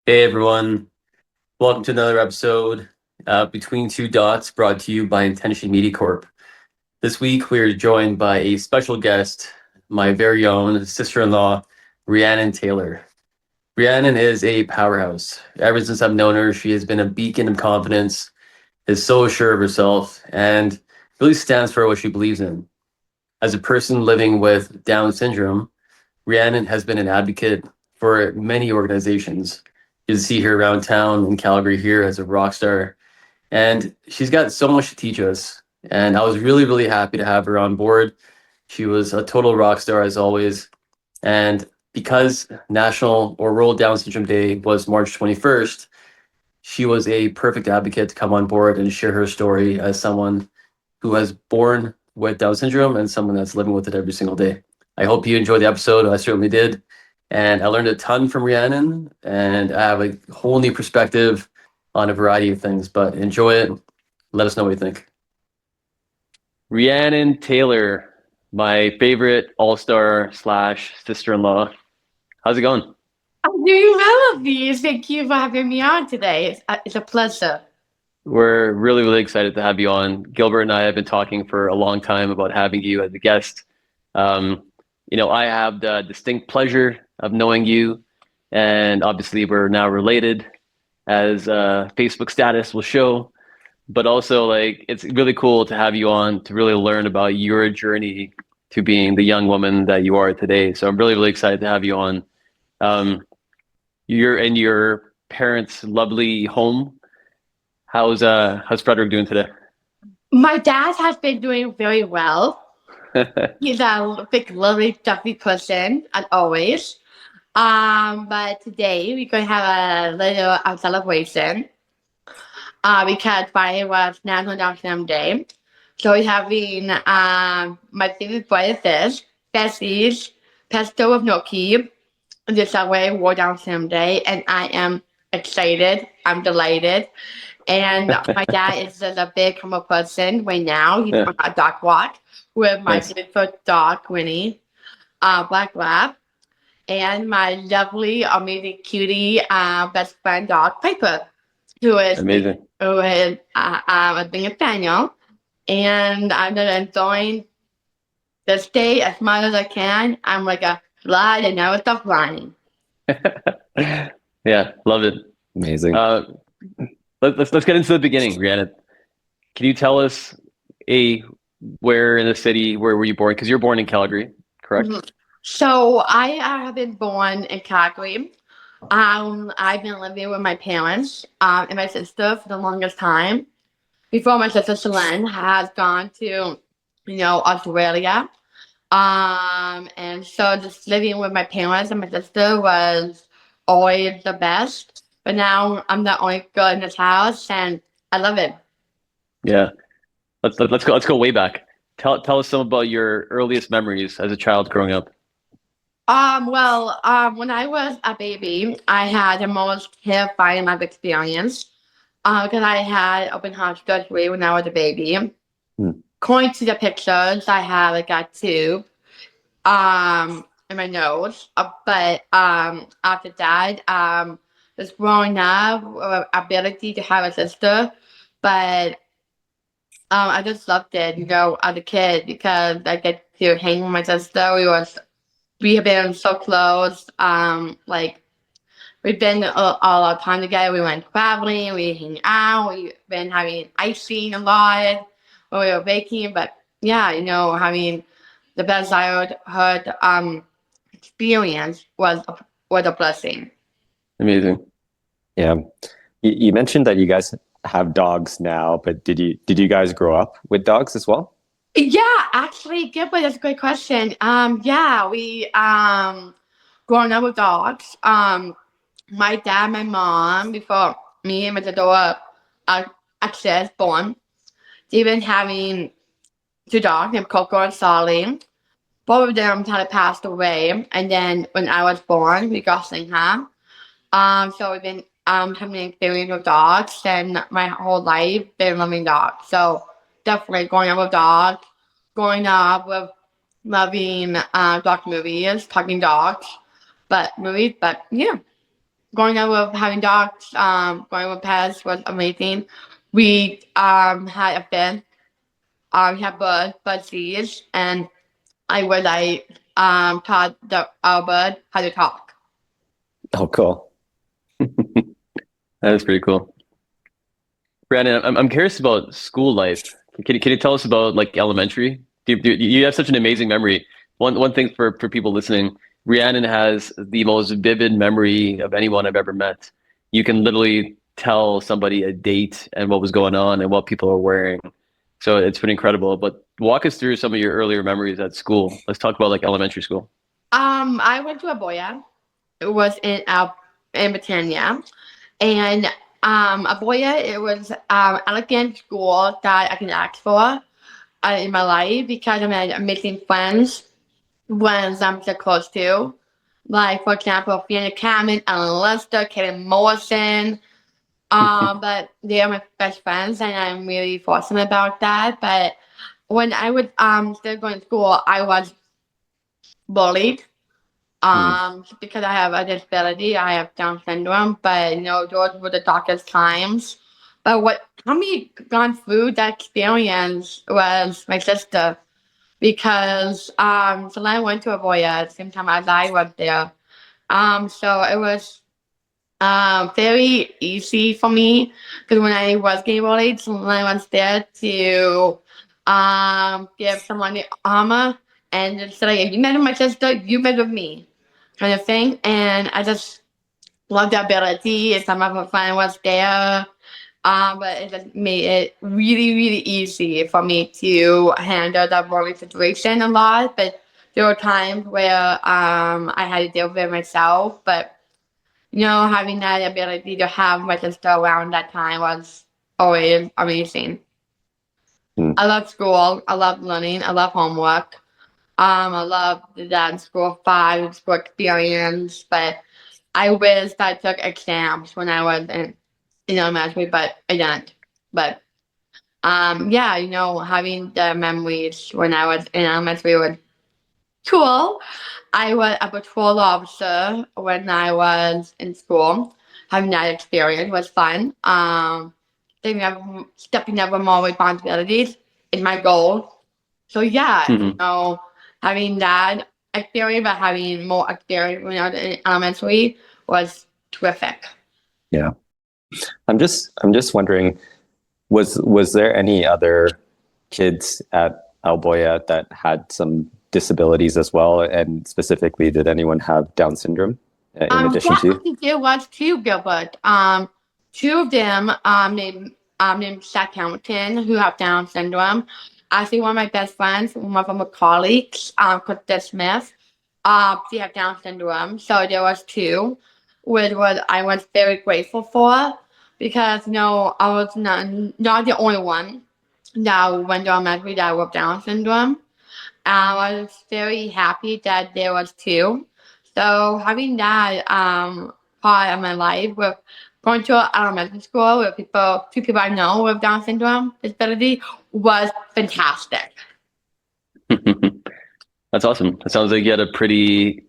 Hey everyone, welcome to another episode Between Two Dots, brought to you by Intention Media Corp. This week we are joined by a special guest, my very own sister-in-law, Rhiannon Taylor. Rhiannon is a powerhouse. Ever since I've known her, she has been a beacon of confidence, is so sure of herself, and really stands for what she believes in. As a person living with Down syndrome, Rhiannon has been an advocate for many organizations. You see her around town in Calgary here as a rock star, and she's got so much to teach us. And I was really, really happy to have her on board. She was a total rock star as always. And because National or World Down Syndrome Day was March 21st, she was a perfect advocate to come on board and share her story as someone who was born with Down syndrome and someone that's living with it every single day. I hope you enjoyed the episode. I certainly did. And I learned a ton from Rhiannon, and I have a whole new perspective on a variety of things. But enjoy it. Let us know what you think. Rhiannon Taylor, my favorite all-star slash sister-in-law. How's it going? I'm doing well, Hafiz. Thank you for having me on today. It's a pleasure. We're really, really excited to have you on. Gilbert and I have been talking for a long time about having you as a guest. Um, I have the distinct pleasure of knowing you, and obviously we're now related, as Facebook status will show. But also, like, it's really cool to have you on to really learn about your journey to being the young woman that you are today. So I'm really, really excited to have you on. You're in your parents' lovely home. How's Frederick doing today? My dad has been doing very well. He's a big, lovely, stuffy person, as always. But today we're going to have a little celebration. Because Friday was National Down Syndrome Day. So we're having my favorite breakfast fish, Bessie's pesto with gnocchi, the Subway War Down Syndrome Day, and I am excited. I'm delighted. And my dad is just a big humble person right now. He's Yeah, on a dog walk with my nice. beautiful dog, Winnie, Black Lab, and my lovely, amazing cutie best friend dog, Piper, who is Amazing. being a Spaniel. And I'm just enjoying this day as much as I can. I'm like a fly and never stop flying. Yeah, love it. Amazing. Uh, let's get into the beginning, Rhiannon. Can you tell us a where in the city where were you born? Because you're born in Calgary, correct? Mhm. So I have been born in Calgary. I've been living with my parents and my sister for the longest time. Before my sister Celine has gone to, Australia. And so just living with my parents and my sister was always the best. But now I'm the only girl in this house, and I love it. Yeah. Let's go way back. Tell us some about your earliest memories as a child growing up. When I was a baby, I had the most terrifying life experience because I had open heart surgery when I was a baby. Hmm. According to the pictures, I have like a tube in my nose. But after that, just growing up, ability to have a sister, but I just loved it, as a kid because I get to hang with my sister. We have been so close. Like we've been all our time together. We went traveling, we hang out, we've been having icing a lot when we were baking. But yeah, having the best childhood experience was a blessing. Amazing. Yeah. You mentioned that you guys have dogs now, but did you guys grow up with dogs as well? Yeah, actually, Gilbert, that's a great question. Yeah, we growing up with dogs. My dad, my mom, before me and my sister were uh, access born, they've been having two dogs named Coco and Solly. Both of them had passed away, and then when I was born, we got Singham. So we've been having an experience with dogs, and my whole life been loving dogs. So definitely growing up with dogs, growing up with loving dog movies, talking dogs, but movies. But yeah, growing up with having dogs, growing with pets was amazing. We had a bin, we had bird seeds, and I would like taught our bird how to talk. Oh, cool. That is pretty cool. Brandon, I'm curious about school life. Can you tell us about like elementary? You have such an amazing memory. One thing for people listening, Rhiannon has the most vivid memory of anyone I've ever met. You can literally tell somebody a date and what was going on and what people are wearing. So it's been incredible. But walk us through some of your earlier memories at school. Let's talk about like elementary school. I went to a boya. It was in Britannia, and Aboya, it was elegant school that I can ask for in my life because I made amazing friends I'm so close to. Like, for example, Fiona Cameron, Ellen Lester, Kaden Morrison. But they are my best friends, and I'm really fortunate about that. But when I was still going to school, I was bullied Hmm. because I have a disability. I have Down syndrome, but those were the darkest times. But what helped me gone through that experience was my sister, because Selena went to Avoya at the same time as I was there. So it was very easy for me because when I was getting bullied, Selena was there to give someone the armor and just say, like, if you met with my sister, you met with me, kind of thing. And I just loved the ability. And some of my friends was there. But it just made it really, really easy for me to handle that worry situation a lot. But there were times where I had to deal with it myself. But having that ability to have my sister around that time was always amazing. Hmm. I love school. I love learning. I love homework. I love the dance school five school experience, but I wish I took exams when I was in elementary, but I didn't. But yeah, having the memories when I was in elementary was cool. I was a patrol officer when I was in school. Having that experience was fun. Stepping up with more responsibilities is my goal. So yeah, Mhm. having that experience, but having more experience when I was in elementary was terrific. Yeah. I'm just wondering, was there any other kids at Alboya that had some disabilities as well? And specifically, did anyone have Down syndrome in addition Yeah, to you? actually there was two, Gilbert. Two of them named Zach Hamilton, who have Down syndrome. Actually, one of my best friends, one of my colleagues, Krista Smith, she had Down syndrome. So there was two, which was I was very grateful for because I was not the only one that went to elementary that with Down syndrome. I was very happy that there was two. So having that part of my life with going to elementary school with two people I know with Down syndrome disability was fantastic. That's awesome. It sounds like you had a pretty,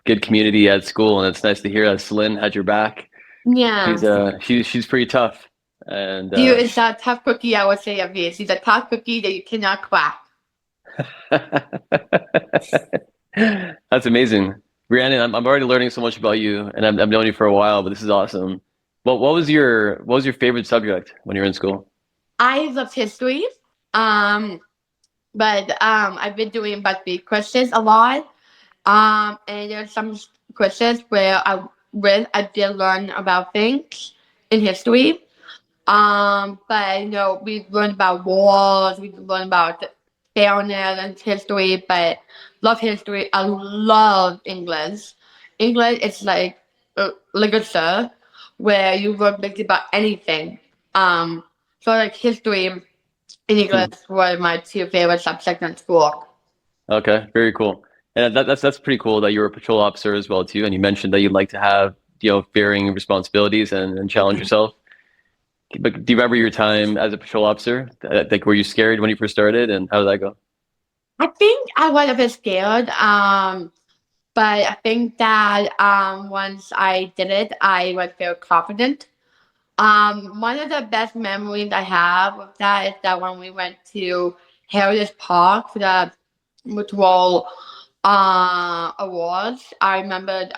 good community at school, and it's nice to hear that Celine had your back. Yeah. She's pretty tough, and You is a tough cookie, I would say, of you. She's a tough cookie that you cannot crack. that's amazing. Rhiannon, I'm already learning so much about you, and I've known you for a while, but this is awesome. What was your favorite subject when you were in school? I love history. Um, but I've been doing BuzzFeed quizzes a lot. And there's some quizzes where I did learn about things in history. But we learned about wars, we learned about fairness and history, but love history. I love English. English is like literature where you learn basically about anything. So like history and Hmm. English were my two favorite subjects in school. Okay, very cool. And that's pretty cool that you're a patrol officer as well too. And you mentioned that you'd like to have varying responsibilities and challenge yourself. But do you remember your time as a patrol officer? Like, were you scared when you first started, and how did that go? I think I was a bit scared. but I think that once I did it, I was very confident. One of the best memories I have of that is that when we went to Heritage Park for the mutual awards, I remember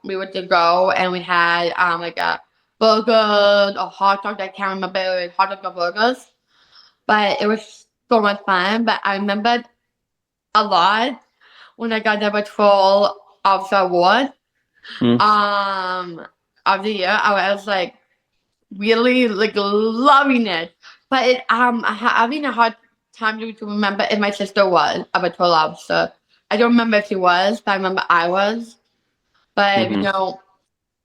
we were to go and we had like a burger or hot dog. I can't remember if it was hot dog or burgers, but it was so much fun. But I remembered a lot when I got the patrol officer award Mm. of the year. I was like really like loving it. But having a hard time to remember if my sister was a patrol officer. I don't remember if she was, but I remember I was. But Mhm.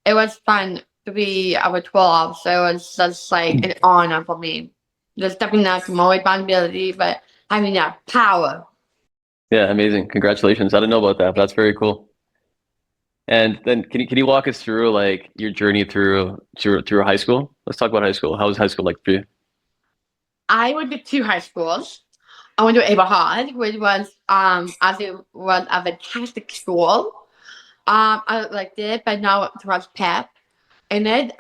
it was fun to be a patrol officer. It was just like an honor for me. Just stepping up to more responsibility, but having that power. Yeah, amazing. Congratulations. I didn't know about that, but that's very cool. And then can you walk us through like your journey through high school? Let's talk about high school. How was high school like for you? I went to two high schools. I went to Abraham, which was as it was a fantastic school. I liked it, but now it was pep in it.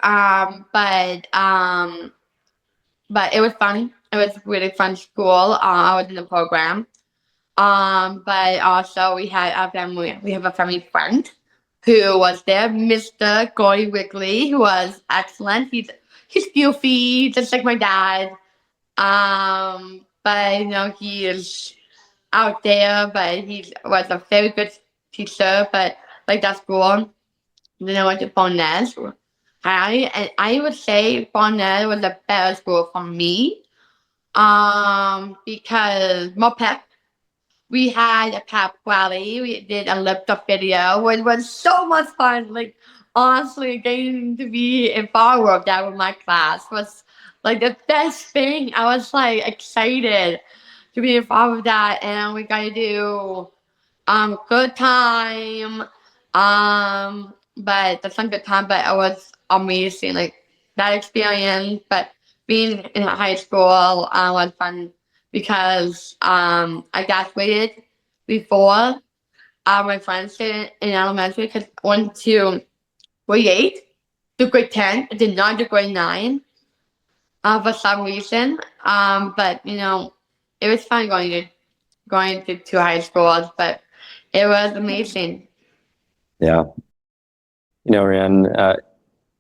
But it was fun. It was really fun school. I was in the program. But also we had a family. We have a family friend who was there, Mr. Gory Wigley, who was excellent. He's goofy, just like my dad. But he is out there, but he was a very good teacher. But like that school, then I went to Bonnet. And I would say Bonnet was a better school for me. Because more pep. We had a pep rally. We did a lift up video. It was so much fun. Like honestly, getting to be in firework that with my class was like the best thing. I was like excited to be involved with that, and we got to do good time. But that's not good time, but it was amazing. Like that experience, but being in high school was fun because I graduated before my friends did in elementary because I went to grade 8 to grade 10. I did not do grade 9 for some reason. But it was fun going to two high schools, but it was amazing. Yeah. Rhiannon,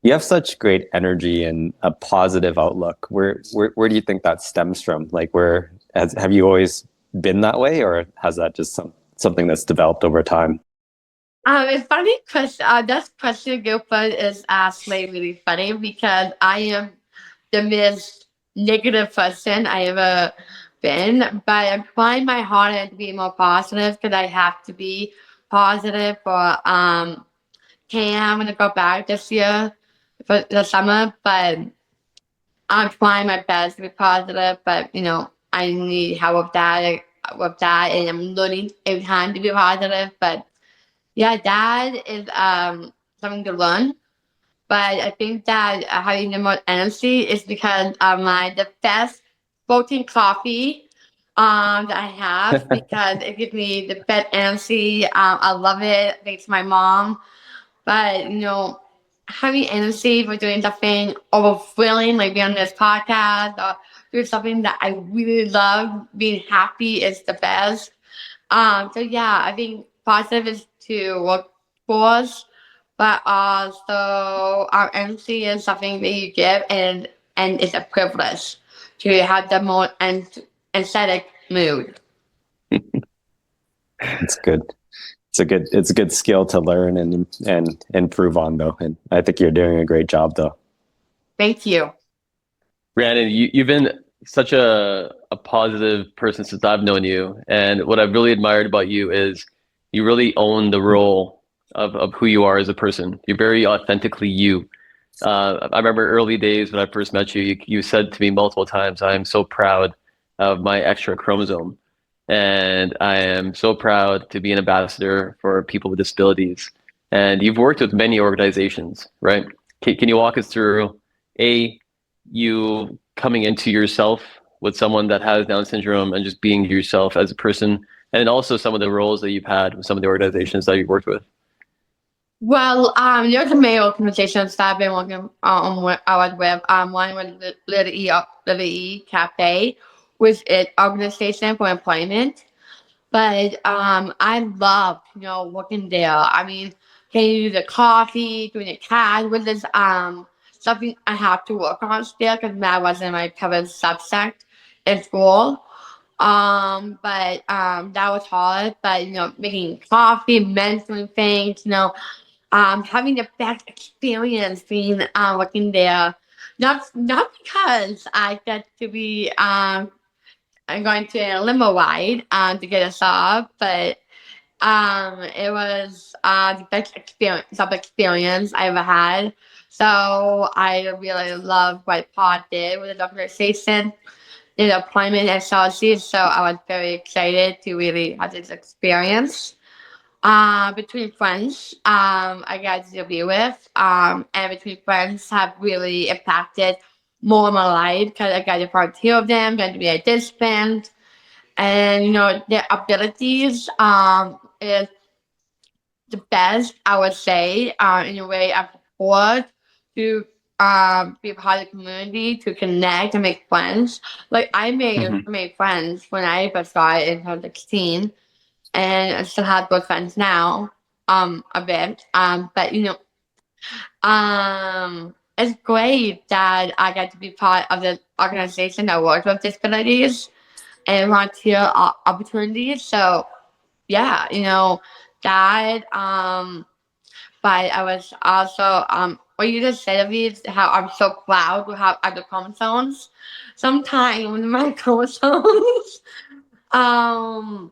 you have such great energy and a positive outlook. Where do you think that stems from? Like, have you always been that way, or has that just something that's developed over time? It's funny because this question Gilbert is actually really funny because I am the most negative person I ever been, but I'm trying my hardest to be more positive because I have to be positive for I'm gonna go back this year for the summer, but I'm trying my best to be positive, but I need help with that, and I'm learning every time to be positive. But yeah, that is something to learn. But I think that having the most energy is because of the best protein coffee that I have because it gives me the best energy. I love it. Thanks to my mom. But having energy for doing something overfilling, like being on this podcast or doing something that I really love, being happy is the best. So yeah, I think positive is to work towards, but also our energy is something that you give, and it's a privilege to have the more aesthetic mood. It's good. It's a good skill to learn and improve on, though. And I think you're doing a great job, though. Thank you. Rhiannon, you've been such a positive person since I've known you. And what I've really admired about you is you really own the role of who you are as a person. You're very authentically you. I remember early days when I first met you, you said to me multiple times, I am so proud of my extra chromosome. And I am so proud to be an ambassador for people with disabilities. And you've worked with many organizations, right? Can you walk us through you coming into yourself with someone that has Down syndrome and just being yourself as a person, and also some of the roles that you've had with some of the organizations that you've worked with? Well, there's a many organizations that I've been working with, I was with. One was Little E Cafe, which is organization for employment. But I love, working there. I mean, getting you the coffee, doing the CAD, which is something I have to work on still because that wasn't my covered subject in school. But that was hard. But making coffee, mentoring things, having the best experience being working there. Not because I get to be I'm going to a limo ride to get a job, but it was the best experience I ever had. So I really love what Pod did with the organization, the appointment and policies. So I was very excited to really have this experience. Between friends, I got to be with, and between friends have really impacted more of my life because I got to part two of them, got to be a disband, and their abilities is the best I would say in a way of support to be part of the community, to connect and make friends. Like I Mhm. made friends when I first started in 2016, and I still have good friends now, a bit. But it's great that I get to be part of the organization that works with disabilities and volunteer opportunities. So yeah, that. But I was also what you just said of me, how I'm so proud to have other chromosomes. Sometimes my chromosomes, um,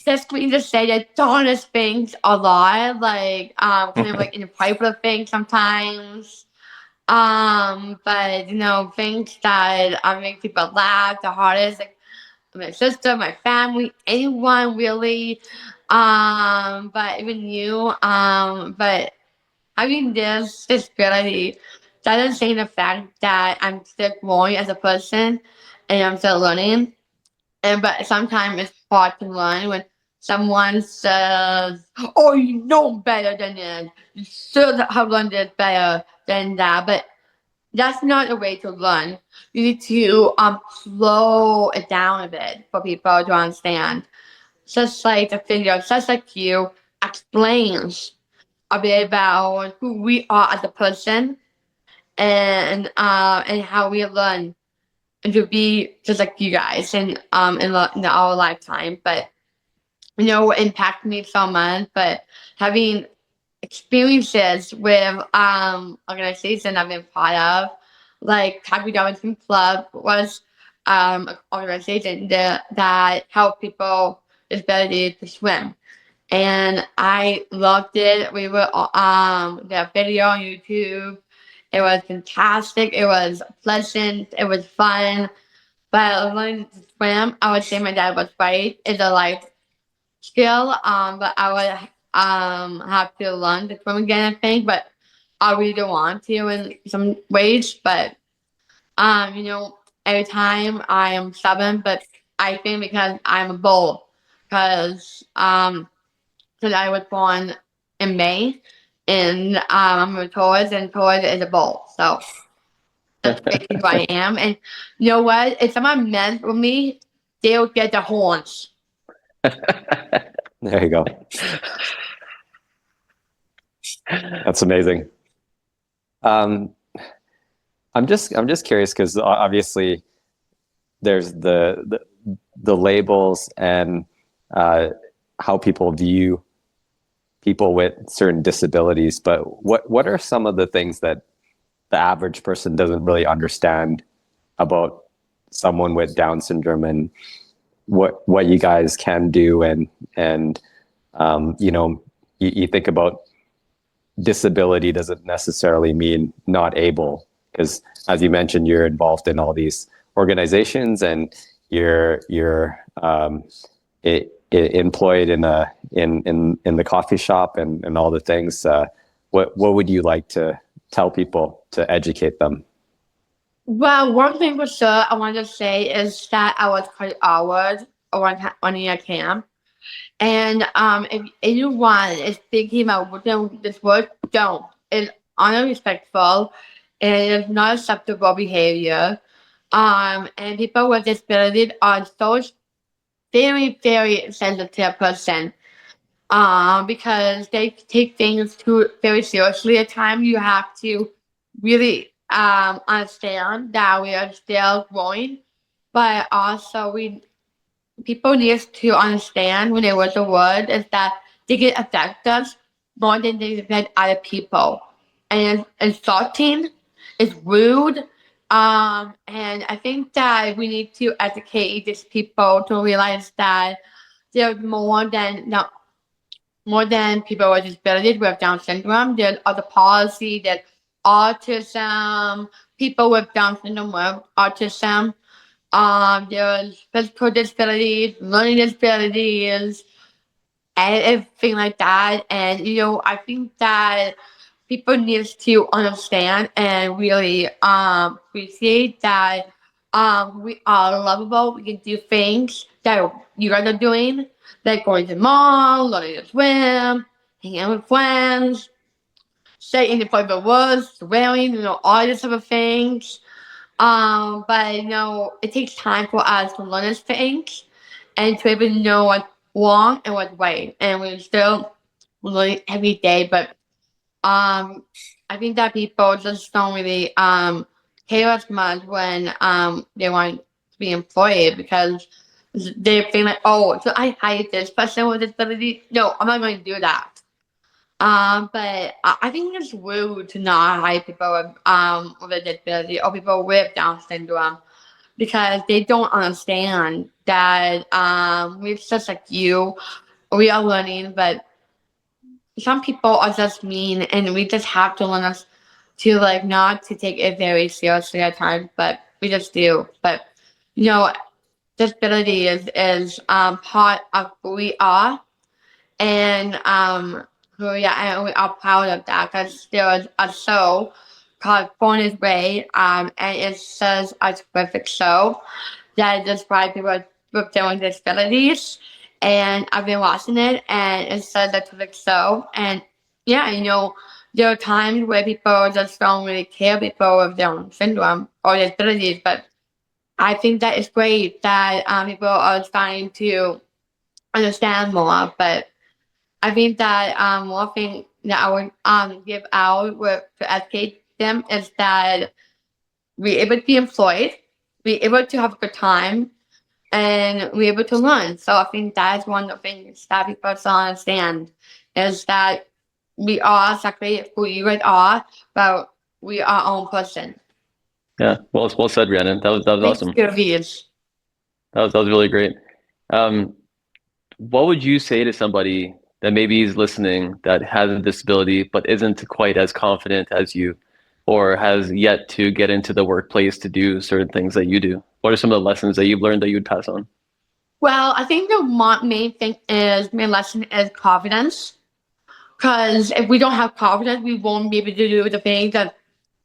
just me to say that Donis things a lot, like kind of like inappropriate things sometimes. But things that make people laugh the hardest, like my sister, my family, anyone really. But even you. But having this disability doesn't change the fact that I'm still growing as a person and I'm still learning. And but sometimes it's hard to learn when someone says, "Oh, you know better than this. You should have learned it better than that." But that's not the way to learn. You need to slow it down a bit for people to understand. Just like the video, just like you explains a bit about who we are as a person and how we learn to be just like you guys in our lifetime. But what impacted me so much. But having experiences with organizations I've been part of, like Calgary Dolphin Club was an organization that helped people with disabilities to swim. And I loved it. We were the video on YouTube. It was fantastic. It was pleasant. It was fun. But learning to swim, I would say my dad was right. It's a life skill. But I would have to learn to swim again, I think. But I really don't want to in some ways. But every time I am stubborn, but I think because I'm a bull, because I was born in May, and I'm a Taurus, and Taurus is a bull. So that's basically who I am. And you know what? If someone meant with me, they'll get the horns. There you go. That's amazing. Um, I'm just curious because obviously there's the labels and how people view people with certain disabilities, but what are some of the things that the average person doesn't really understand about someone with Down syndrome and what you guys can do and you think about disability doesn't necessarily mean not able, because as you mentioned, you're involved in all these organizations and you're employed in the coffee shop and all the things. What would you like to tell people to educate them? Well, one thing for sure I want to say is that I was quite awkward one year camp. And if anyone is thinking about doing this word, don't. It's unrespectful and it's not acceptable behavior. And people with disabilities are so very, very sensitive person. Because they take things too very seriously. At times, you have to really understand that we are still growing, but also we people need to understand when they was a word is that they can affect us more than they affect other people. And it's insulting, it's rude. And I think that we need to educate these people to realize that there's more than people with disabilities with Down syndrome. There's other policy, there's autism, people with Down syndrome with autism. There's physical disabilities, learning disabilities, and everything like that. And I think that people need to understand and really appreciate that we are lovable. We can do things that you guys are doing, like going to the mall, learning to swim, hanging out with friends, staying in the public woods, swearing, all these type of things. But it takes time for us to learn these things and to even know what's wrong and what's right. And we're still learning every day. But I think that people just don't really care as much when they want to be employed because they think like, oh, so I hire this person with disability. No, I'm not going to do that. But I think it's rude to not hire people with a disability or people with Down syndrome because they don't understand that we're just like you. We are learning, but some people are just mean, and we just have to learn us to like not to take it very seriously at times, but we just do. But you know, disability is part of who we are, and and we are proud of that because there is a show called Born This Way, and it says a terrific show that describes people with different disabilities. And I've been watching it, and it says a terrific show. And yeah, there are times where people just don't really care people with Down syndrome or disabilities, but I think that it's great that people are starting to understand more. But I think that one thing that I would give out with, to educate them is that we're able to be employed, we're able to have a good time, and we're able to learn. So I think that's one of the things that people don't understand is that we are exactly who you guys are, but we are our own person. Yeah, well said, Rhiannon. That was Thanks, awesome. Hafiz. That was really great. What would you say to somebody that maybe is listening that has a disability but isn't quite as confident as you, or has yet to get into the workplace to do certain things that you do? What are some of the lessons that you've learned that you'd pass on? Well, I think the main thing is main lesson is confidence. Because if we don't have confidence, we won't be able to do the things that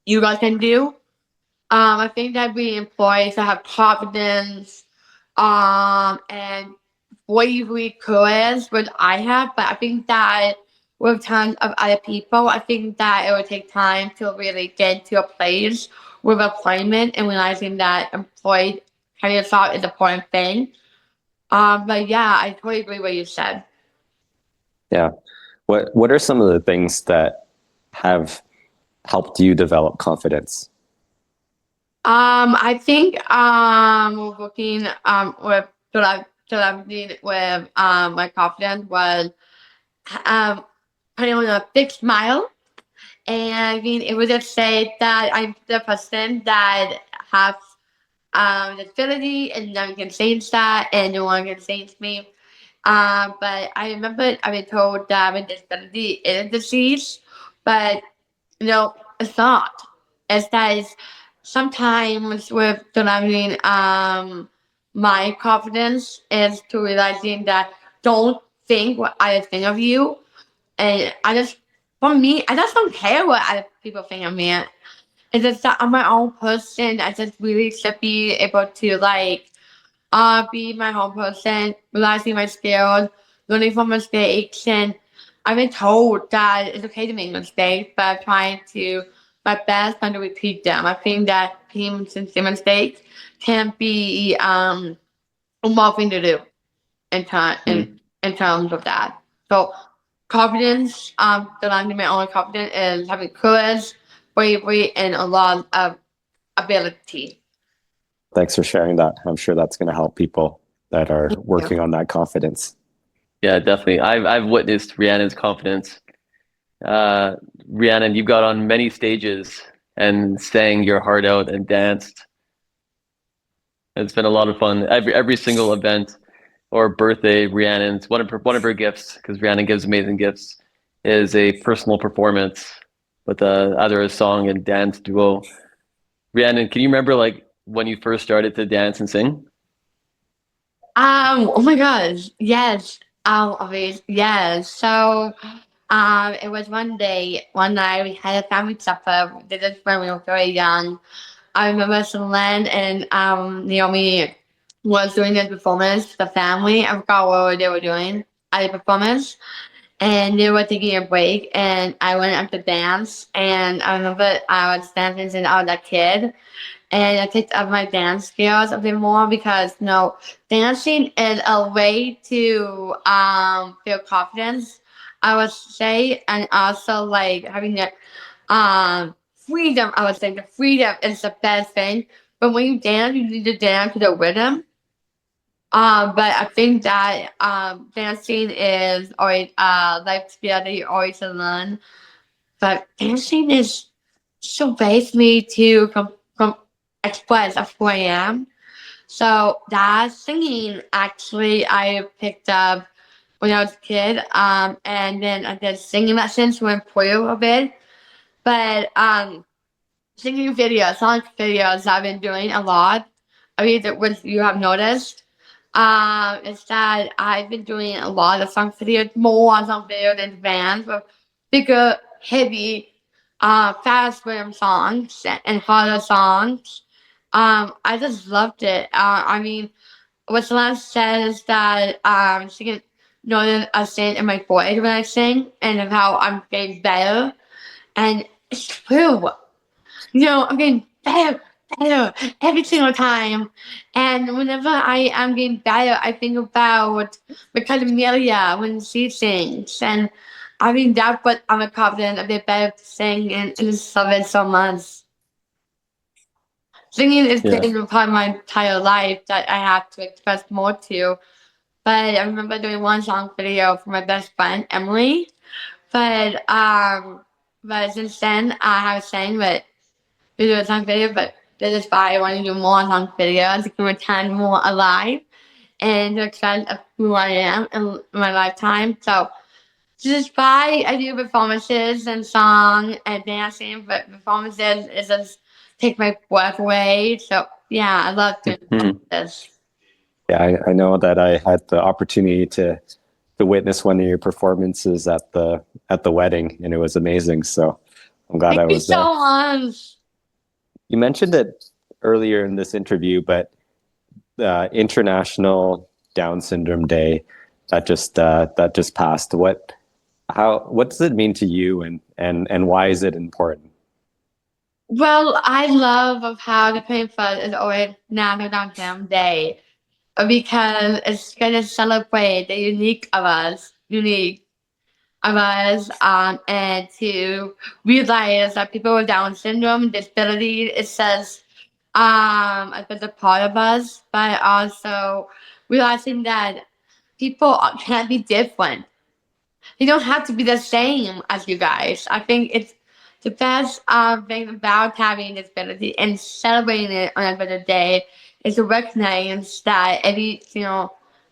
you guys can do. I think that we employees to have confidence, and bravery, courage, which I have, but I think that with tons of other people, I think that it would take time to really get to a place with employment and realizing that employed career thought is an important thing. But yeah, I totally agree with what you said. Yeah. What are some of the things that have helped you develop confidence? I think working with celebrity with my confidence was um putting on a big smile, and I mean it would just say that I'm the person that has disability and no one can change that and no one can change me. But I remember I've been told that my disability is a disease, but it's not. It's that it's sometimes with developing my confidence is to realizing that don't think what I think of you. And for me, I just don't care what other people think of me. It's just that I'm my own person. I just really should be able to like be my own person, realizing my skills, learning from mistakes, and I've been told that it's okay to make mistakes, but I'm trying to my best not to repeat them. I think that making sincere mistakes can be a more thing to do in terms of that. So confidence, developing my own confidence is having courage, bravery, and a lot of ability. Thanks for sharing that. I'm sure that's going to help people that are working on that confidence. Yeah, definitely. I've witnessed Rhiannon's confidence. Rhiannon, you've got on many stages and sang your heart out and danced. It's been a lot of fun. Every single event or birthday, Rhiannon's one of her gifts, because Rhiannon gives amazing gifts, is a personal performance with either a song and dance duo. Rhiannon, can you remember like when you first started to dance and sing? Oh my gosh, yes. Obviously, yes. So, it was one night we had a family supper. This is when we were very young. I remember Celine and Naomi was doing this performance. The family, I forgot what they were doing at the performance, and they were taking a break. And I went up to dance, and I remember I was dancing since I was a kid, and I picked up my dance skills a bit more because dancing is a way to feel confidence, I would say, and also like having the freedom. I would say the freedom is the best thing. But when you dance, you need to dance to the rhythm. But I think that dancing is always life skill that you always learn. But dancing is so ways me to express of who I am. So that singing actually I picked up when I was a kid. And then I did singing lessons to improve a bit. But singing videos, song videos I've been doing a lot. I mean, what you have noticed is that I've been doing a lot of song videos, more song videos in advance with bigger, heavy, fast rhythm songs and harder songs. I just loved it. I mean, what Celeste said is that she can notice a sing in my voice when I sing and of how I'm getting better. And it's true. I'm getting better, better every single time. And whenever I am getting better, I think about because Amelia when she sings. And I think that's what I'm confident a bit better to sing and just love it so much. Singing is Yeah. been a part of my entire life that I have to express more to. But I remember doing one song video for my best friend, Emily. But but since then I have sang with we do a song video, but this is why I want to do more song videos to keep my time more alive and to express of who I am in my lifetime. So this is why I do performances and song and dancing, but performances is just take my breath away. So yeah, I love doing this. Yeah, I know that I had the opportunity to witness one of your performances at the wedding, and it was amazing. So I'm glad I Thank you was there. so much. You mentioned it earlier in this interview, but International Down Syndrome Day that just passed. What does it mean to you, and why is it important? Well, I love of how the Painful is always National Down Syndrome Day because it's gonna celebrate the unique of us, and to realize that people with Down syndrome, disabilities, it says, as a part of us, but also realizing that people can't be different. They don't have to be the same as you guys. I think it's the best thing about having a disability and celebrating it on another day is to recognize that every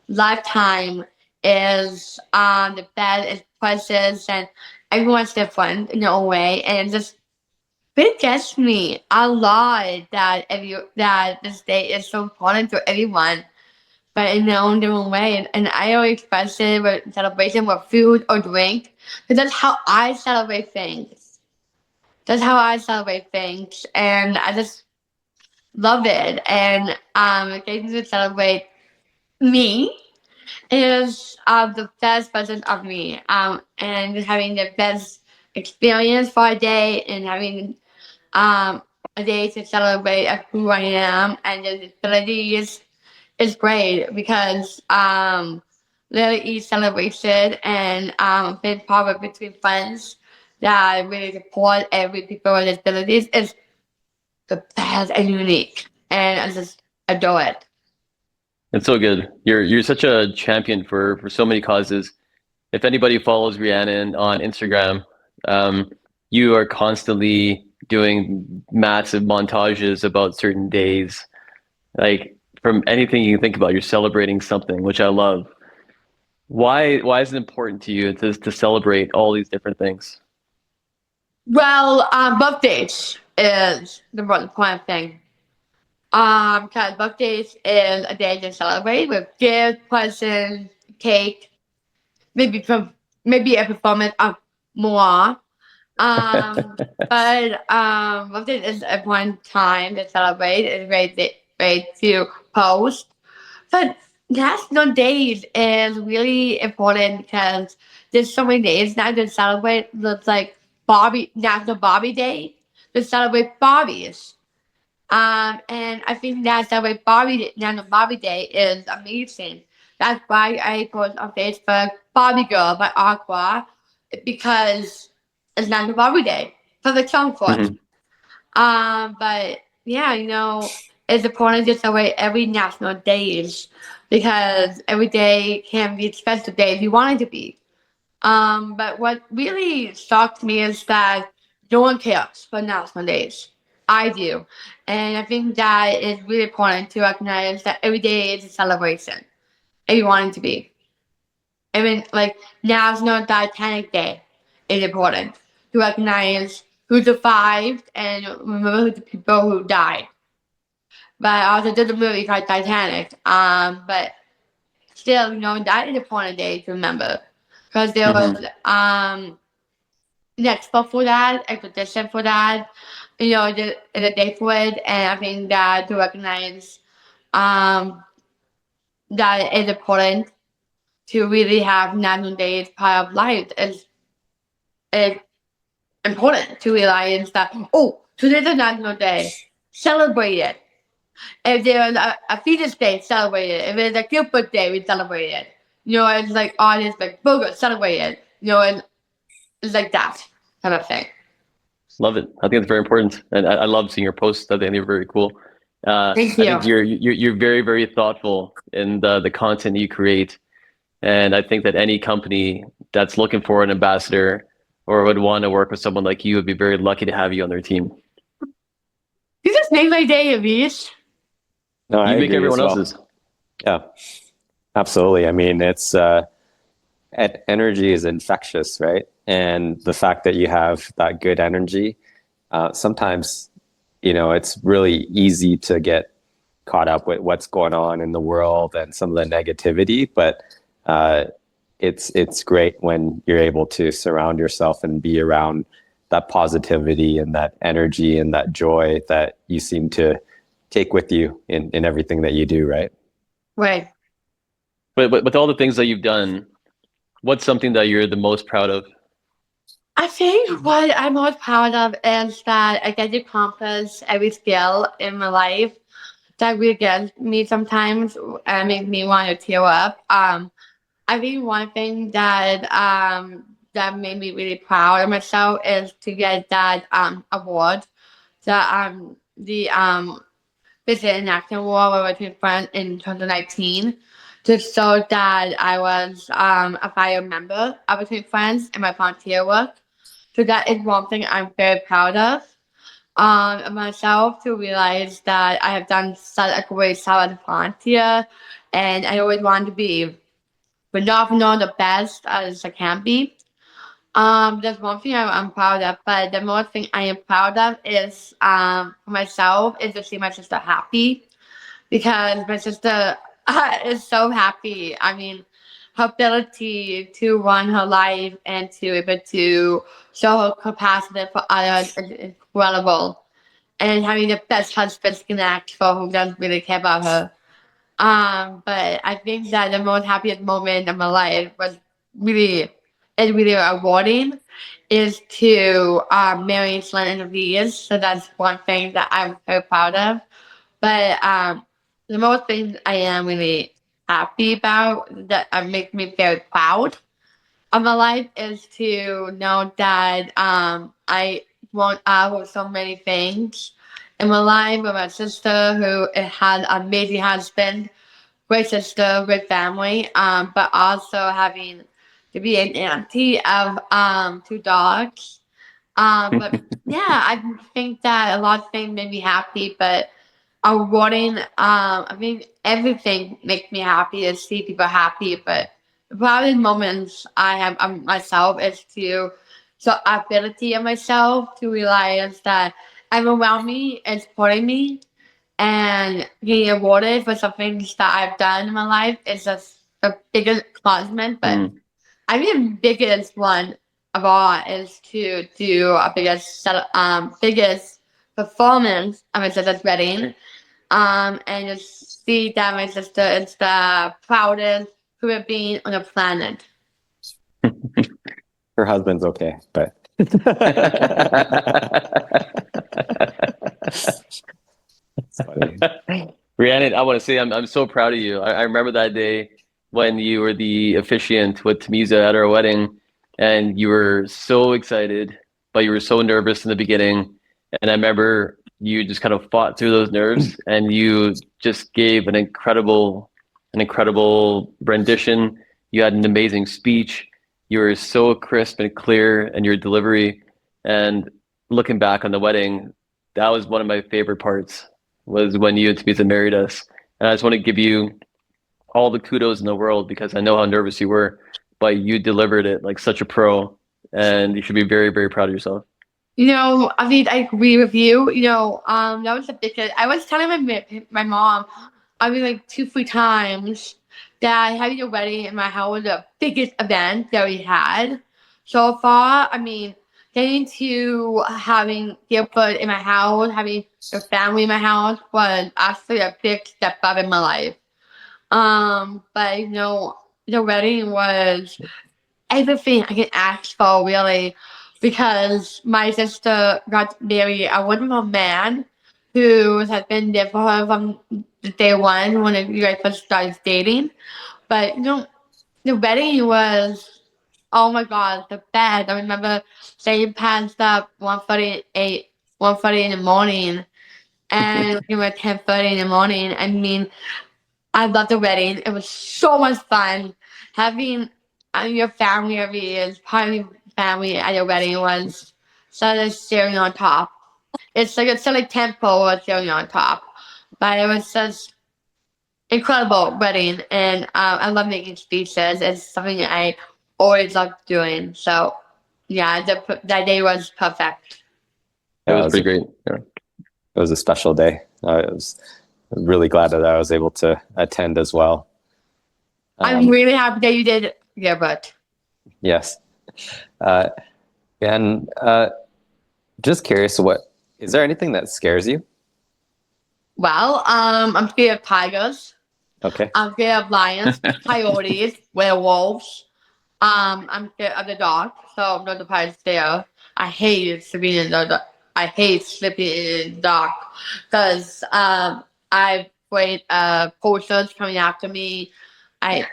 lifetime is the best, is precious, and everyone's different in their own way, and it just really gets me a lot that this day is so important to everyone but in their own different way. And I always express it with celebration with food or drink. Because that's how I celebrate things. That's how I celebrate things. And I just love it. And it gets to celebrate me is the best version of me. And having the best experience for a day and having a day to celebrate who I am and the disabilities is great because literally each celebration and being part of between friends that really support every people with disabilities is the best and unique. And I just adore it. It's so good. You're such a champion for so many causes. If anybody follows Rhiannon on Instagram, um, you are constantly doing massive montages about certain days. Like from anything you can think about, you're celebrating something, which I love. Why is it important to you to celebrate all these different things? Well, birthdays is the most important thing. Because birthdays is a day to celebrate with gifts, presents, cake, maybe maybe a performance of more. But birthdays is a one time to celebrate. It's great to post. But national days is really important because there's so many days now to celebrate. It's like National Barbie Day to celebrate Barbies. And I think that celebrate National Barbie Day is amazing. That's why I post on Facebook Barbie Girl by Aqua because it's National Barbie Day for the song for it. Mhm. But yeah, it's important to celebrate every national days because every day can be a special day if you want it to be. But what really shocked me is that no one cares for national days. I do. And I think that it's really important to recognize that every day is a celebration. If you want it to be. Even like National Titanic Day is important to recognize who survived and remember the people who died. But I also did a movie called Titanic. But still, that is an important day to remember. Because there was Mhm. an expo for that, expedition for that, the day for it, and I think that to recognize um that it is important to really have national days part of life is important to realize that today's a national day, celebrate it. If there's a fetus day, celebrate it. If it's a Cupid day, we celebrate it. It's like all this like burger, celebrate it. And it's like that kind of thing. Love it. I think it's very important, and I love seeing your posts. I think they're very cool. Thank I you. think you're very very thoughtful in the content you create, and I think that any company that's looking for an ambassador or would want to work with someone like you would be very lucky to have you on their team. You just made my day, Avish. No, I You make agree as everyone well. else's. Yeah, absolutely. I mean, it's energy is infectious, right? And the fact that you have that good energy, sometimes, it's really easy to get caught up with what's going on in the world and some of the negativity. But it's great when you're able to surround yourself and be around that positivity and that energy and that joy that you seem to take with you in everything that you do, right? Right. But with all the things that you've done, what's something that you're the most proud of? I think what I'm most proud of is that I get to accomplish every skill in my life that really gets me sometimes and make me want to tear up. I think one thing that made me really proud of myself is to get that award, the Visit an Acting Award between friends in 2019 to show that I was a valued member of Between Friends in my volunteer work. So that is one thing I'm very proud of myself to realize that I have done such a great job as a volunteer and I always want to be phenomenal, the best as I can be. That's one thing I'm proud of, but the most thing I am proud of is for myself is to see my sister happy because my sister is so happy. I mean, her ability to run her life and to able to show her capacity for others is incredible. And having the best husband connect for who doesn't really care about her. But I think that the most happiest moment of my life was really, really rewarding is to marry Rhiannon and Hafiz. So that's one thing that I'm so proud of. But the most things I am really happy about that make me very proud of my life is to know that I won out with so many things in my life with my sister who had an amazing husband, great sister, great family, but also having to be an auntie of two dogs. But yeah, I think that a lot of things made me happy, but rewarding, I mean, everything makes me happy to see people happy, but the proudest moments I have of myself is to the ability of myself to realize that everyone around me is supporting me and getting awarded for some things that I've done in my life is just the biggest accomplishment. But I mean, the biggest one of all is to do a biggest performance of my sister's wedding. And just see that my sister is the proudest human being on the planet. Her husband's okay, but it's funny. Rhiannon, I want to say I'm so proud of you. I remember that day when you were the officiant with Tamisa at our wedding, and you were so excited, but you were so nervous in the beginning. And I remember you just kind of fought through those nerves, and you just gave an incredible rendition. You had an amazing speech. You were so crisp and clear in your delivery. And looking back on the wedding, that was one of my favorite parts was when you and Tamisa married us. And I just want to give you all the kudos in the world because I know how nervous you were, but you delivered it like such a pro, and you should be very, very proud of yourself. I mean, I agree with you. That was the biggest. I was telling my mom, I mean, like 2, 3 times that having a wedding in my house was the biggest event that we had so far. I mean, getting to having Gilbert in my house, having a family in my house was actually a big step up in my life. But the wedding was everything I can ask for, really, because my sister got married a wonderful man who has been there for her from day one when you guys first started dating. But the wedding was, oh my god, the best. I remember staying past up 1:38, 1:30 in the morning, and we were 10:30 in the morning. I mean, I love the wedding. It was so much fun. Having your family every year, part of your family at your wedding was such a cherry on top. It's like temple with cherry on top. But it was just incredible wedding, and I love making speeches. It's something I always loved doing. So yeah, that day was perfect. It was pretty great. Yeah. It was a special day. I was really glad that I was able to attend as well. I'm really happy that you did, Gilbert. Yes. And just curious, is there anything that scares you? Well, I'm scared of tigers. Okay. I'm scared of lions, coyotes, werewolves. I'm scared of the dark, so no surprise there. I hate sleeping in the dark. I hate sleeping in the dark because I'm afraid of posters coming after me. I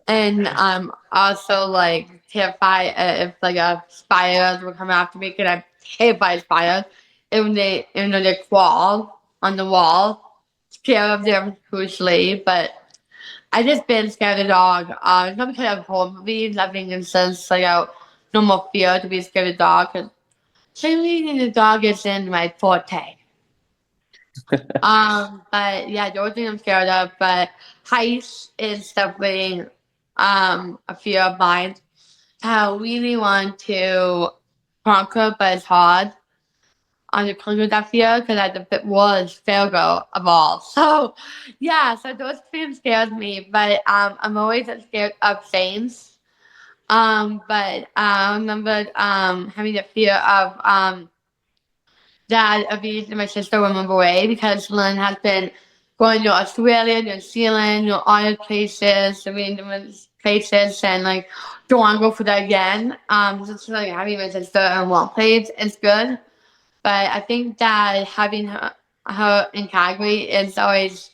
and I'm also like terrified if like a spiders will come after me because I'm terrified of spiders. Even though they crawl on the wall, scared of them hugely, but I just been scared of the dog. It's not because of horror movies. Nothing in sense like no more fear to be scared of the dog. Cause sleeping the dog isn't my forte. But yeah, those things I'm scared of. But heights is definitely a fear of mine. I really want to conquer, but it's hard on the conquer that fear because I the was failure of all. So yeah, so those things scared me. But I'm always scared of things. But I remember having the fear of that abuse my sister will move away because Lynn has been going to Australia, New Zealand, other places, random places, and like don't want to go for that again. Just like having my sister in one place is good, but I think that having her in Calgary is always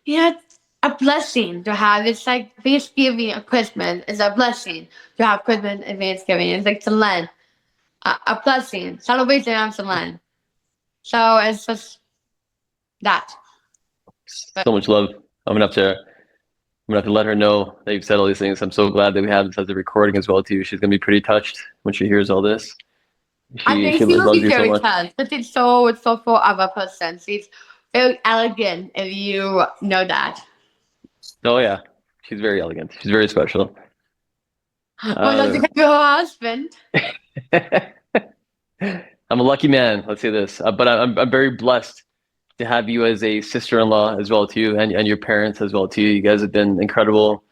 a blessing to have. It's like Thanksgiving or Christmas is a blessing to have Christmas and Thanksgiving. It's like to learn a blessing, celebration of to learn. So it's just that. So much love. I'm gonna have to let her know that you've said all these things. I'm so glad that we have this as a recording as well too. She's gonna be pretty touched when she hears all this. I She think she will loves be you so very much. touched, but it's so full of a person. She's very elegant, if you know that. Oh yeah, she's very elegant. She's very special. Well, that's because you're her husband. I'm a lucky man. Let's say this, but I'm very blessed to have you as a sister-in-law as well too, and your parents as well too. You guys have been incredible,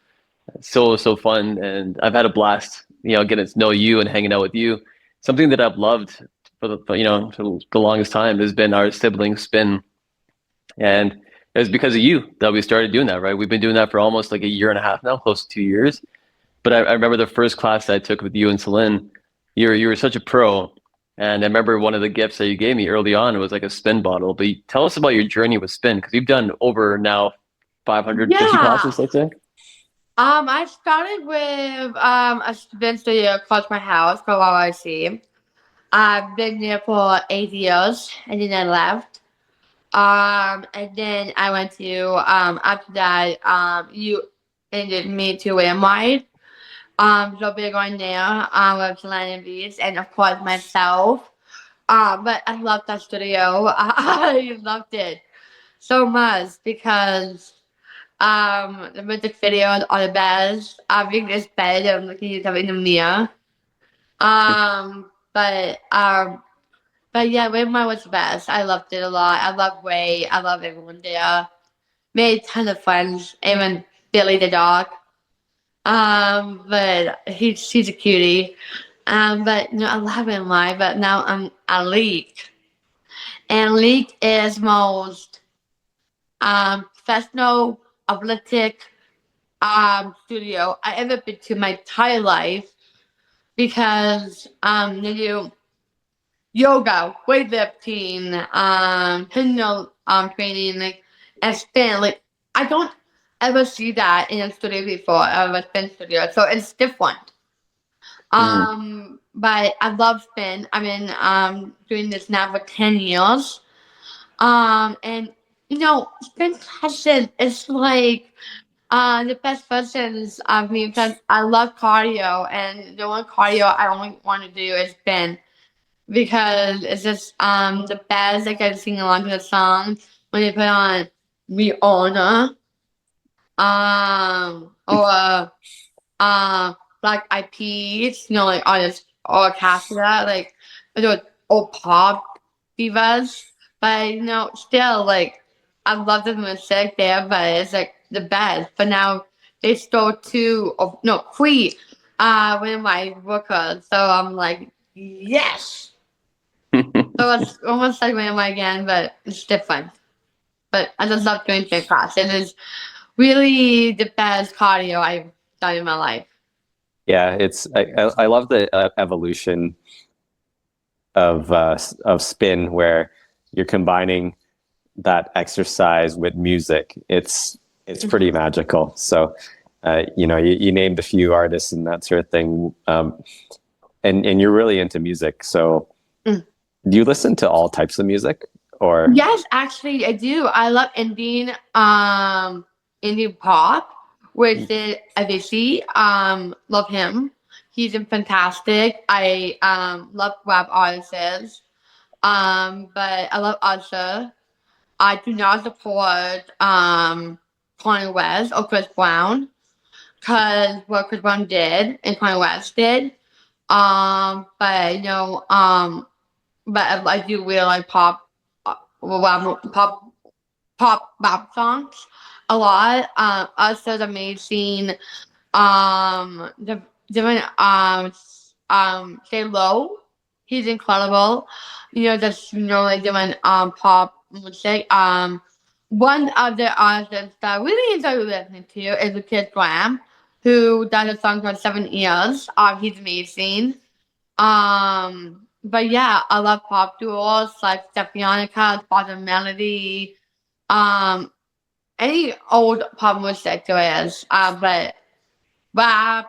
so fun, and I've had a blast. Getting to know you and hanging out with you. Something that I've loved for the longest time has been our sibling spin, and it was because of you that we started doing that. Right, we've been doing that for almost like a year and a half now, close to 2 years. But I remember the first class that I took with you and Celine. You were such a pro, and I remember one of the gifts that you gave me early on was like a spin bottle. But tell us about your journey with spin because you've done over now 550 Yeah. classes, let's say. I started with a spin studio close to my house called RIC. I've been there for 8 years, and then I left. And then I went to after that you ended me to Amway. So we're going there with Rhiannon and Hafiz, and of course myself. But I loved that studio. I loved it so much because the music videos are the best. Being this bed, I'm looking at yourself in the mirror. But but yeah, Waymark was the best. I loved it a lot. I love Ray. I love everyone there. Made a ton of friends, even Billy the dog. But she's a cutie. But I love him live. But now I'm a Leak, and Leak is most professional, athletic studio I ever been to my entire life because they do yoga, weightlifting, personal training, like and spin. Like I don't ever see that in a studio before, a spin studio. So it's different. Mm. But I love spin. I've been doing this now for 10 years. And spin session is like the best versions of me because I love cardio, and the one cardio I only want to do is spin because it's just the best. Like I can sing along to the song when they put on Rihanna or Black Eyed Peas, like artists or Cassia, like those old pop divas. But still like I love the music there, but it's like the best. But now they stole three one of my workers. So I'm like, yes. So it's almost like one of my again, but it's different. But I just love doing gym class. It is really the best cardio I've done in my life. Yeah, I love the evolution of spin where you're combining that exercise with music. It's pretty magical. So you named a few artists and that sort of thing, and you're really into music. So do you listen to all types of music or? Yes, actually I do. I love indie pop with the Avicii. Love him. He's fantastic. I love rap artists. But I love Usher. I do not support Kanye West or Chris Brown because what Chris Brown did and Kanye West did. But but I do really like pop rap songs a lot. Also the amazing the different Say Low. He's incredible. Just like different pop music. one of the artists that I really enjoy listening to is the Kid Graham, who does a song for 7 years. He's amazing. But yeah, I love pop duos like Stefanonica, Bottom Melody, um, any old pop music there is. But rap,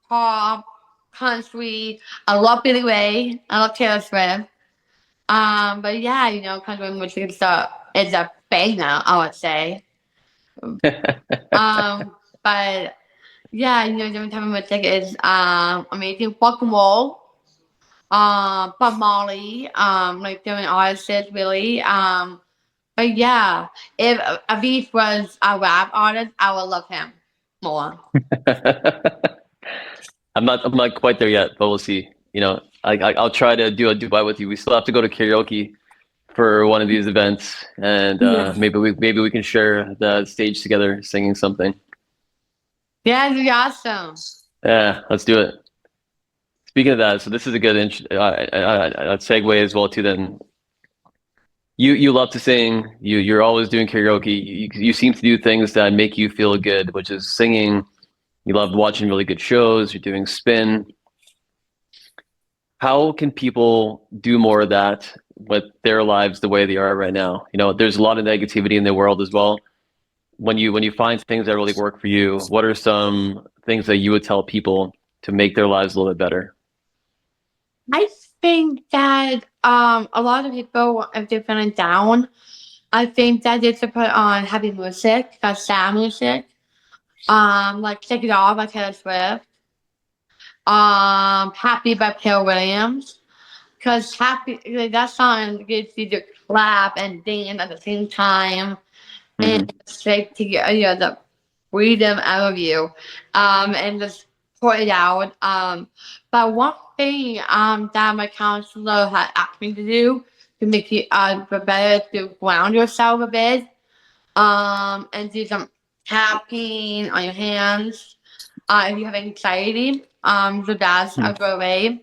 pop, country. I love Billy Ray. I love Taylor Swift. But yeah, country music is a thing now, I would say. But yeah, different type of music is amazing. Rock and roll, Bob Marley, like different artists really. But yeah, if Aviv was a rap artist, I would love him more. I'm not quite there yet, but we'll see. I'll try to do a Dubai with you. We still have to go to karaoke for one of these events, and Yes. maybe we can share the stage together, singing something. Yeah, it'd be awesome. Yeah, let's do it. Speaking of that, so this is a good segue as well too. Then you love to sing. You're always doing karaoke. You seem to do things that make you feel good, which is singing. You love watching really good shows. You're doing spin. How can people do more of that with their lives the way they are right now? There's a lot of negativity in the world as well. When you find things that really work for you, what are some things that you would tell people to make their lives a little bit better? I think that a lot of people, if they're feeling down, I think that they should put on happy music, like sad music, like Take It Off by Taylor Swift, Happy by Pale Williams, because happy like, that song gets you to clap and dance at the same time, Hmm. and straight to get the freedom out of you, and just pour it out. But one thing that my counselor had asked me to do to make you better to ground yourself a bit, and do some tapping on your hands. If you have anxiety, so that's a good way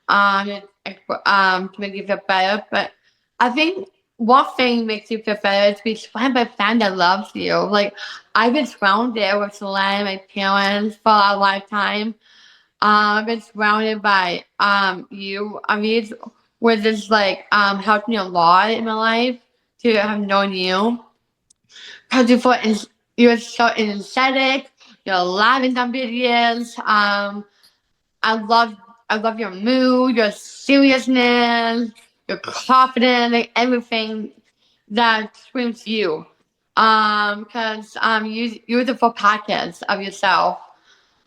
um, to make you feel better. But I think one thing makes you feel better is to be surrounded by a family that loves you. Like I've been surrounded with surrounded my parents for a lifetime. I've been surrounded by you. I mean, it's was just like helped me a lot in my life to have known you. Because you're so energetic, you're laughing on videos. I love I love your mood, your seriousness, your confidence, like everything that screams you. Because you're the full package of yourself.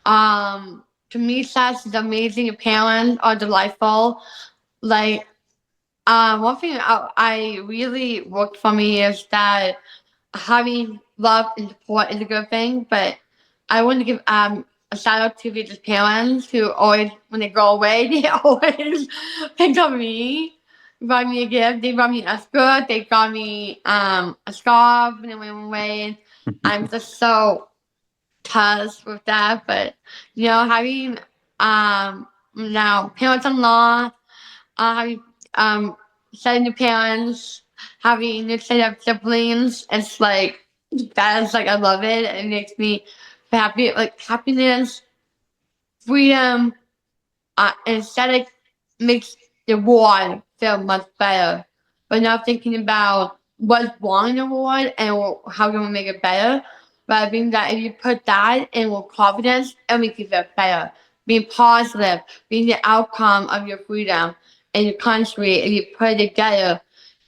To me, such is amazing. Your parents are delightful. Like, one thing I really worked for me is that having love and support is a good thing, but I want to give a shout out to Vita's parents who always, when they go away, they always pick up me, brought me a gift. They brought me a skirt. They got me a scarf when they went away. I'm just so touched with that. But having now parents-in-law, having set new parents, having new set of siblings. It's like that is like I love it. It makes me happy, like happiness, freedom, aesthetic makes the world feel much better. But not thinking about what's wrong in the world and how can we make it better. But I think that if you put that in with confidence, it'll make you feel better. Being positive, being the outcome of your freedom in your country, if you put it together,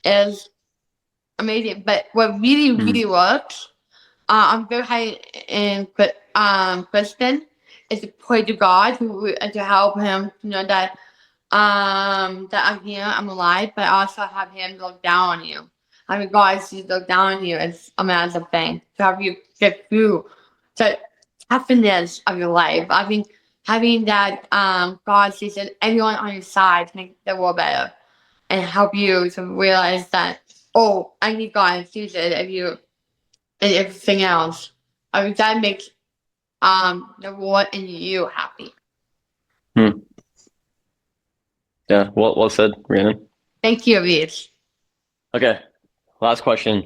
is amazing. But what really, Hmm. really works, I'm very high in Christian, is to pray to God to help him to know that I'm here, I'm alive, but I also have him look down on you. Having God to look down on you is a massive thing to help you get through the toughness of your life. I think having that God sees everyone on your side to make the world better and help you to realize that, oh, I need God to use it if you and everything else. I think that makes the world and you happy. Hmm. Yeah, well said, Rhiannon. Thank you, Reese. Okay, last question.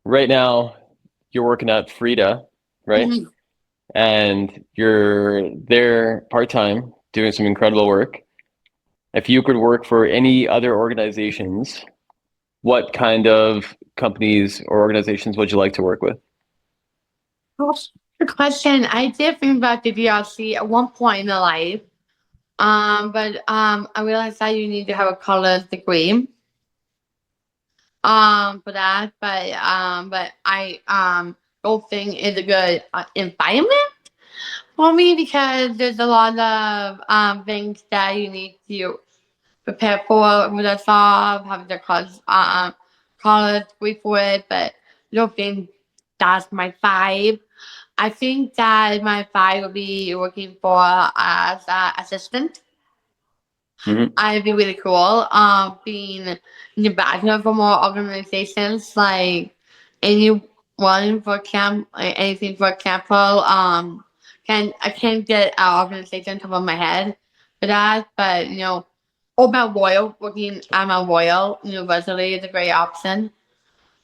right now you're working at Frida, right? Mhm. And you're there part-time doing some incredible work. If you could work for any other organizations, what kind of companies or organizations would you like to work with? Good question. I did think about the DLC at one point in my life. But I realized that you need to have a college degree. For that, but I don't think it's a good environment for me because there's a lot of things that you need to prepare for with a job, having the college degree for it, but I don't think that's my vibe. I think that my vibe would be working for as an assistant. Hmm. I'd be really cool. Being an ambassador for more organizations like anyone for camp, like anything for Campo. I can't get our organization top of my head for that, but or Mount Royal, working at Mount Royal University is a great option Hmm.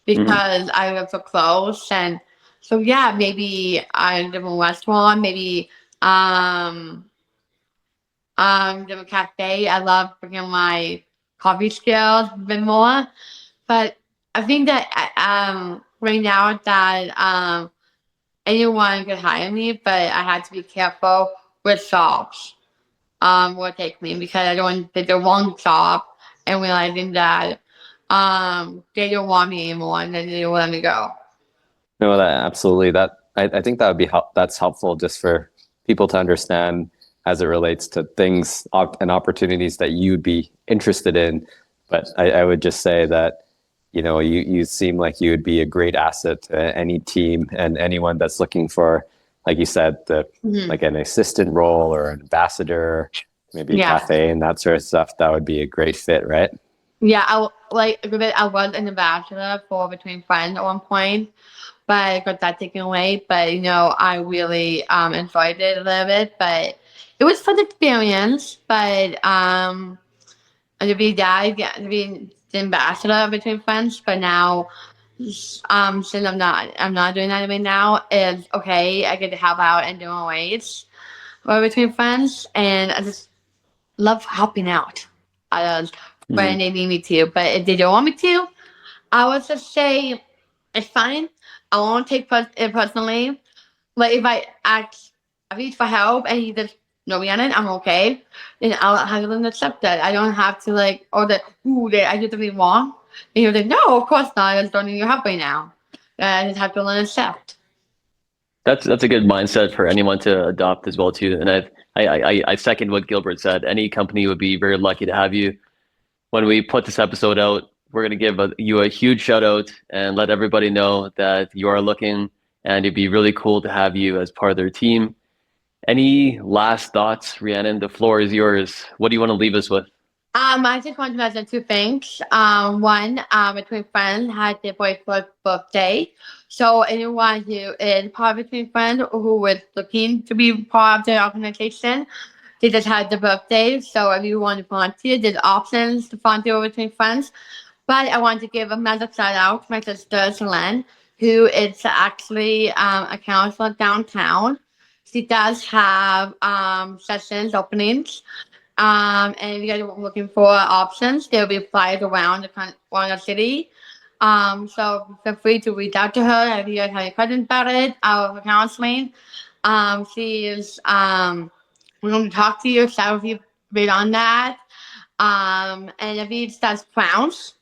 because I live so close, and so yeah, maybe I live in a restaurant, maybe um the cafe. I love bringing my coffee skills a bit more. But I think that right now that anyone could hire me, but I had to be careful with jobs will take me because I don't want to take the wrong job and realizing that they don't want me anymore and then they don't let me go. No, that absolutely. I think that would be that's helpful just for people to understand as it relates to things and opportunities that you'd be interested in. But I would just say that you seem like you would be a great asset to any team and anyone that's looking for, like you said, Mhm. like an assistant role or an ambassador, maybe a Yeah. cafe and that sort of stuff. That would be a great fit, right? Yeah, I was an ambassador for Between Friends at one point, but I got that taken away. But I really enjoyed it a little bit. But it was fun experience. But to be that, yeah, to be the ambassador between friends. But now, since I'm not doing that right now. It's okay. I get to help out in different ways or between friends, and I just love helping out. When Hmm. they need me to, but if they don't want me to, I would just say it's fine. I won't take it personally. Like if I ask Aviv for help and he just no Rhiannon, I'm okay. Then I'll have to accept that. I don't have to I did something wrong. And you're like, no, of course not. I just don't need your help right now. I just have to learn and accept. That's a good mindset for anyone to adopt as well too. And I second what Gilbert said. Any company would be very lucky to have you. When we put this episode out, we're going to give you a huge shout out and let everybody know that you are looking, and it'd be really cool to have you as part of their team. Any last thoughts, Rhiannon? The floor is yours. What do you want to leave us with? I just want to mention two things. One, Between Friends had their boyfriend's birthday. So anyone who is part of Between Friends or who is looking to be part of the organization, they just had the birthday. So if you want to volunteer, there's options to volunteer Between Friends. But I want to give another shout out to my sister, Selene, who is actually a counselor downtown. She does have sessions openings and if you guys are looking for options, there'll be flyers around around the city. So feel free to reach out to her if you guys have any questions about it or counseling. She is willing to talk to you, chat with you a bit on that. And if he does crowns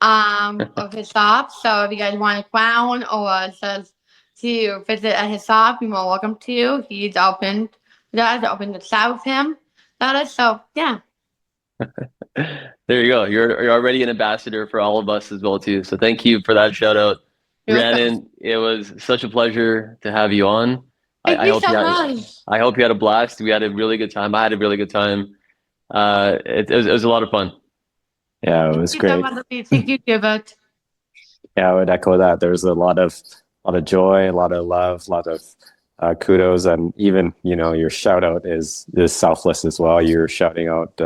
of his shop, so if you guys want a crown or just to visit at his shop, you're more welcome to. He's open. Does open to chat with him. That is so yeah. There you go. You're already an ambassador for all of us as well too. So thank you for that shout out, You're welcome. Rhiannon. It was such a pleasure to have you on. Thank I you hope so you had much. I hope you had a blast. We had a really good time. I had a really good time. It was a lot of fun. Yeah, it Thank was you so great. much. Thank you, Gilbert. Yeah, I would echo that. There's a lot of joy, a lot of love, a lot of kudos, and even your shout out is selfless as well. You're shouting out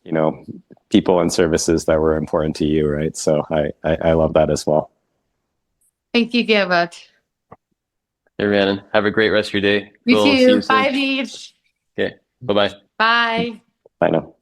you know people and services that were important to you, right? So I love that as well. Thank you, Gilbert. Hey, Rhiannon, have a great rest of your day. You We'll see too. you soon. Bye, Beach. Okay, bye-bye. Bye. I know.